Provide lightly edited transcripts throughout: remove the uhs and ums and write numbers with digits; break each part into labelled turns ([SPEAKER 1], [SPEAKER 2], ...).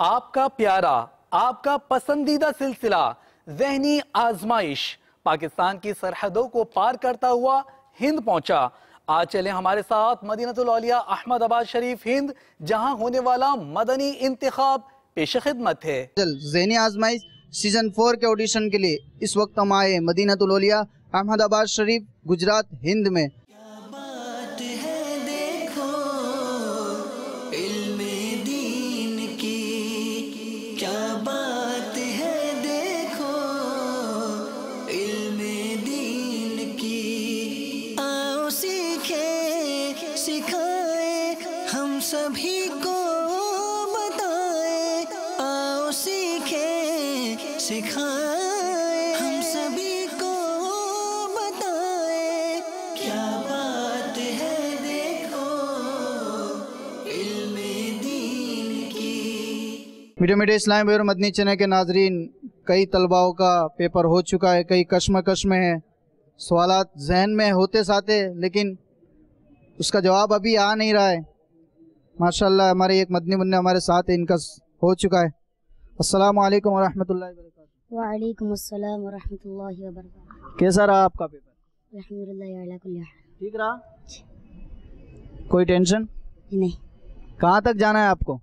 [SPEAKER 1] آپ کا پیارا، آپ کا پسندیدہ سلسلہ ذہنی آزمائش پاکستان کی سرحدوں کو پار کرتا ہوا ہند پہنچا۔ آج چلیں ہمارے ساتھ مدینہ الاولیاء احمد آباد شریف ہند، جہاں ہونے والا مدنی انتخاب پیش خدمت ہے۔
[SPEAKER 2] ذہنی آزمائش سیزن 4 کے آڈیشن کے لیے اس وقت ہم آئے مدینہ الاولیاء احمد آباد شریف گجرات ہند میں۔
[SPEAKER 3] ہم سبھی کو بتائیں، آؤ سیکھیں سکھائیں، ہم سبھی کو بتائیں، کیا بات ہے دیکھو علم دین کی۔
[SPEAKER 2] میڈیا اسلامی اور مدنی چینل کے ناظرین، کئی طلباؤں کا پیپر ہو چکا ہے، کئی کشمکش میں ہیں، سوالات ذہن میں ہوتے ساتھ لیکن اس کا جواب ابھی آ نہیں رہا ہے۔ ماشاءاللہ ہمارے ایک مدنی منع ہمارے ساتھ ان کا ہو چکا ہے۔ السلام علیکم ورحمۃ اللہ وبرکاتہ۔
[SPEAKER 4] وعلیکم السلام ورحمۃ اللہ وبرکاتہ۔
[SPEAKER 2] کیسا رہا آپ کا پیپر؟
[SPEAKER 4] الحمدللہ علی کل حال۔
[SPEAKER 2] ٹھیک رہا؟ کوئی ٹینشن
[SPEAKER 4] نہیں۔
[SPEAKER 2] کہاں تک جانا ہے آپ کو؟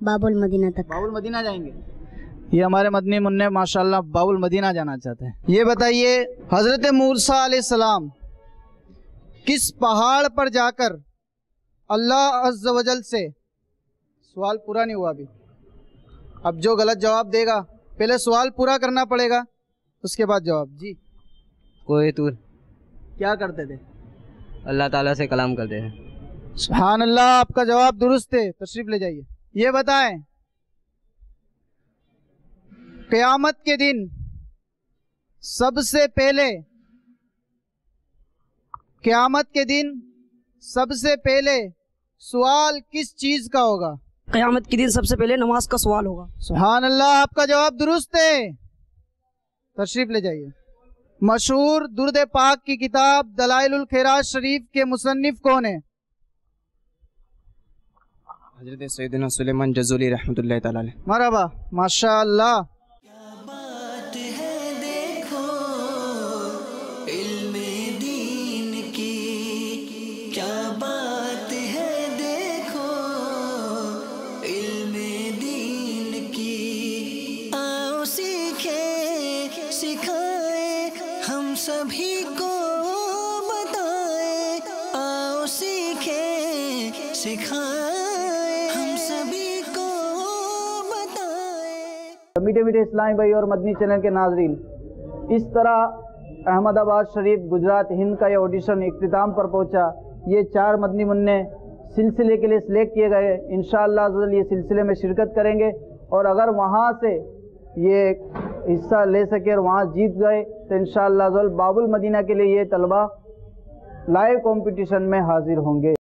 [SPEAKER 4] باب المدینہ تک۔
[SPEAKER 2] باب المدینہ جائیں گے؟ یہ ہمارے مدنی منع ماشاءاللہ باب المدینہ جانا چاہتے ہیں۔ یہ بتائیے، حضرت موسیٰ علیہ السلام کس پہاڑ پر جا کر اللہ عز و جل سے، سوال پورا نہیں ہوا ابھی، اب جو غلط جواب دے گا پہلے سوال پورا کرنا پڑے گا، اس کے بعد جواب۔ جی
[SPEAKER 5] کوہ طور۔
[SPEAKER 2] کیا کرتے تھے؟
[SPEAKER 5] اللہ تعالیٰ سے کلام کرتے ہیں۔
[SPEAKER 2] سبحان اللہ، آپ کا جواب درست ہے، تشریف لے جائیے۔ یہ بتائیں، قیامت کے دن سب سے پہلے، قیامت کے دن سب سے پہلے سوال کس چیز کا ہوگا؟
[SPEAKER 6] قیامت کے دن سب سے پہلے نماز کا سوال ہوگا۔
[SPEAKER 2] سبحان اللہ، آپ کا جواب درست ہے، تشریف لے جائیے۔ مشہور درود پاک کی کتاب دلائل الخیرات شریف کے مصنف کون ہیں؟
[SPEAKER 5] حضرت سیدنا سلیمان جزولی رحمۃ اللہ تعالی علیہ۔
[SPEAKER 2] مرحبا، ماشاء اللہ۔
[SPEAKER 3] ہم سبھی کو بتائیں، آؤ سیکھیں سکھائیں، ہم سبھی کو بتائیں۔
[SPEAKER 2] میٹھے اسلامی بھائی اور مدنی چینل کے ناظرین، اس طرح احمد آباد شریف گجرات ہند کا یہ آڈیشن اختتام پر پہنچا۔ یہ 4 مدنی منع سلسلے کے لیے سلیکٹ کیے گئے، انشاءاللہ یہ سلسلے میں شرکت کریں گے، اور اگر وہاں سے یہ حصہ لے سکے اور وہاں جیت گئے تو انشاءاللہ باب المدینہ کے لیے یہ طلبہ لائیو کمپٹیشن میں حاضر ہوں گے۔